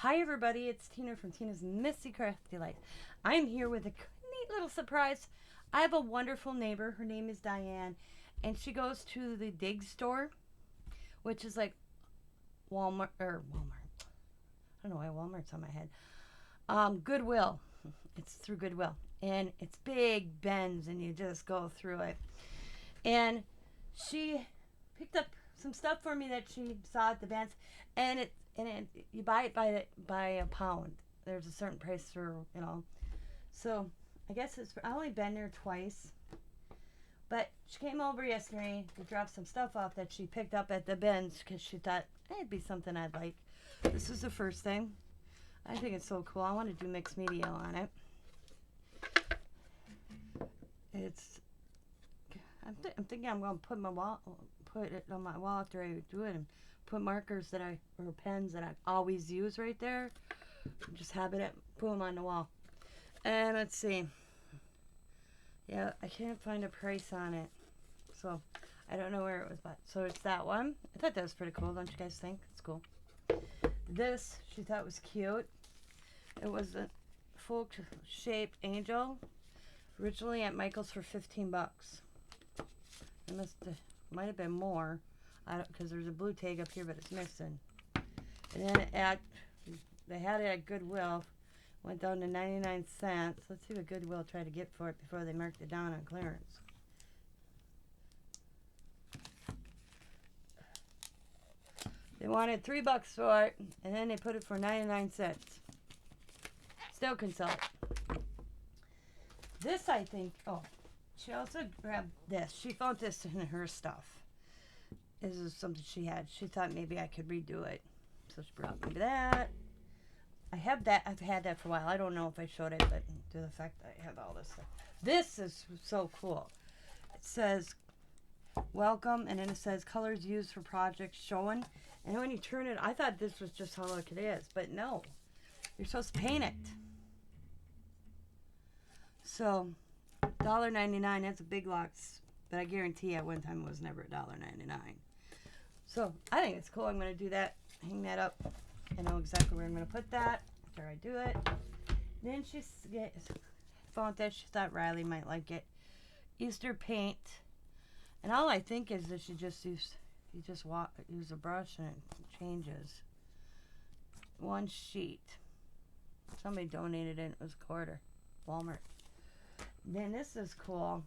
Hi everybody, it's Tina from Tina's Missy Crafty Life. I'm here with a neat little surprise. I have a wonderful neighbor. Her name is Diane, and she goes to the Dig store, which is like Walmart. I don't know why Walmart's on my head. Goodwill. It's through Goodwill, and it's big bends, and you just go through it. And she picked up some stuff for me that she saw at the bends, and you buy it by a pound. There's a certain price for. So I guess I only been there twice, but she came over yesterday to drop some stuff off that she picked up at the bins because she thought it'd be something I'd like. This is the first thing. I think it's so cool. I want to do mixed media on it. It's. I'm thinking I'm going to put it on my wall after I do it, and put markers or pens that I always use right there. Just have it, put them on the wall. And let's see. Yeah, I can't find a price on it, so I don't know where it was bought. So it's that one. I thought that was pretty cool. Don't you guys think? It's cool. This she thought was cute. It was a full shaped angel, originally at Michael's for 15 bucks. It might have been more, because there's a blue tag up here, but it's missing. And then they had it at Goodwill, went down to 99 cents. Let's see what Goodwill tried to get for it before they marked it down on clearance. They wanted $3 for it, and then they put it for 99 cents. Still can sell it. This, I think, she also grabbed this. She found this in her stuff. This is something she had. She thought maybe I could redo it. So she brought me that. I have that. I've had that for a while. I don't know if I showed it, but due to the fact that I have all this stuff. This is so cool. It says, welcome, and then it says colors used for projects shown. And when you turn it, I thought this was just how look it is, but no. You're supposed to paint it. So, $1.99, that's a big lots, but I guarantee at one time it was never $1.99. So, I think it's cool. I'm going to do that, hang that up. I know exactly where I'm going to put that after I do it. Then she found that she thought Riley might like it. Easter paint. And all I think is that you just use a brush and it changes. One sheet. Somebody donated it. It was a quarter. Walmart. Then this is cool.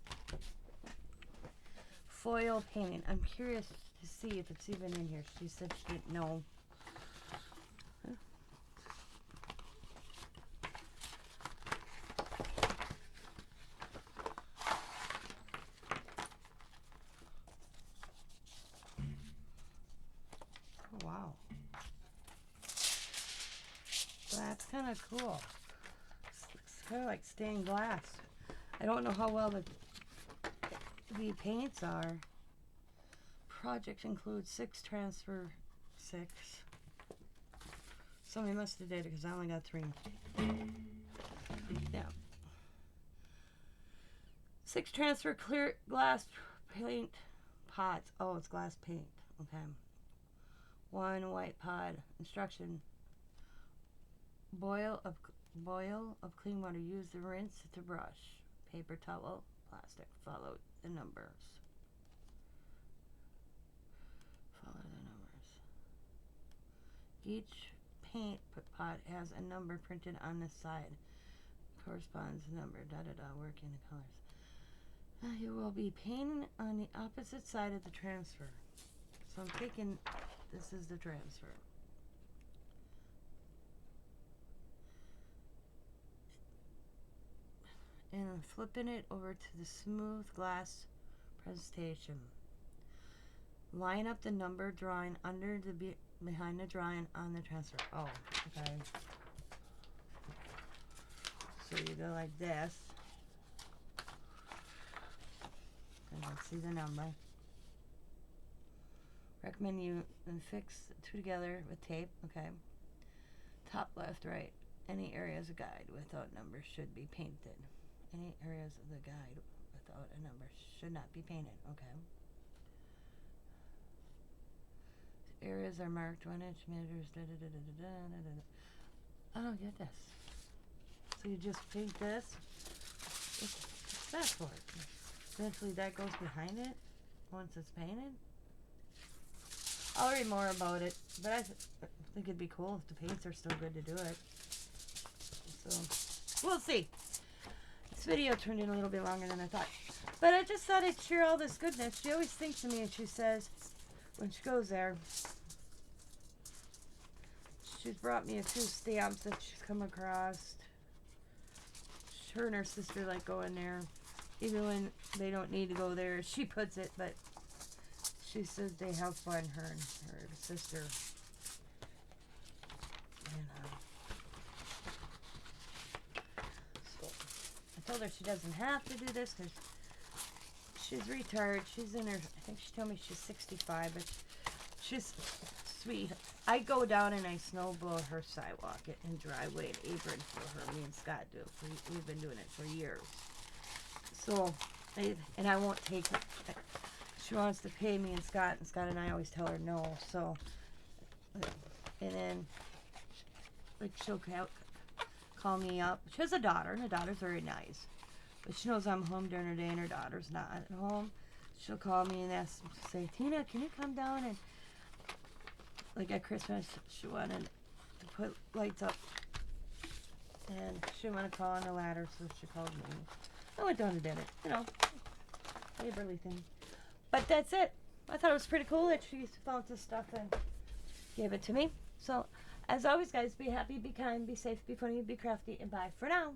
Foil painting. I'm curious to see if it's even in here. She said she didn't know. Oh, wow. That's kind of cool. It's kind of like stained glass. I don't know how well the paints are. Project includes 6 transfer 6. Somebody must have did it because I only got 3. Yeah. 6 transfer clear glass paint pots. Oh, it's glass paint. Okay. 1 white pod. Instruction. Boil of clean water. Use the rinse to brush. Paper towel, plastic. Follow the numbers. Follow the numbers. Each paint pot has a number printed on the side. Corresponds number. Working the colors. You will be painting on the opposite side of the transfer. So I'm taking. This is the transfer. And I'm flipping it over to the smooth glass presentation. Line up the number drawing behind the drawing on the transfer. Oh, okay. So you go like this. And let's see the number. Recommend you fix the 2 together with tape. Okay. Top left, right. Any areas of guide without numbers should be painted. Any areas of the guide without a number should not be painted. Okay. Areas are marked 1 inch meters. I don't get this. So you just paint this. What's that for? Eventually that goes behind it once it's painted. I'll read more about it, but I think it'd be cool if the paints are still good to do it. So we'll see. This video turned in a little bit longer than I thought, but I just thought I'd share all this goodness. She always thinks of me, and she says when she goes there, she's brought me a few stamps that she's come across. Her and her sister like going there, even when they don't need to go there. She puts it, but she says they have fun, her and her sister. And, so I told her she doesn't have to do this because she's retired. She's in her, I think she told me she's 65, but she's sweet. I go down and I snow blow her sidewalk and driveway and apron for her. Me and Scott do. We've been doing it for years. So, and I won't take it. She wants to pay me and Scott and I always tell her no. So, and then like she'll call me up. She has a daughter, and the daughter's very nice, but she knows I'm home during her day and her daughter's not at home. She'll call me and say, Tina, can you come down and, like at Christmas, she wanted to put lights up, and she didn't want to call on the ladder, so she called me. I went down and did it, you know, neighborly thing. But that's it. I thought it was pretty cool that she found this stuff and gave it to me. So, as always, guys, be happy, be kind, be safe, be funny, be crafty, and bye for now.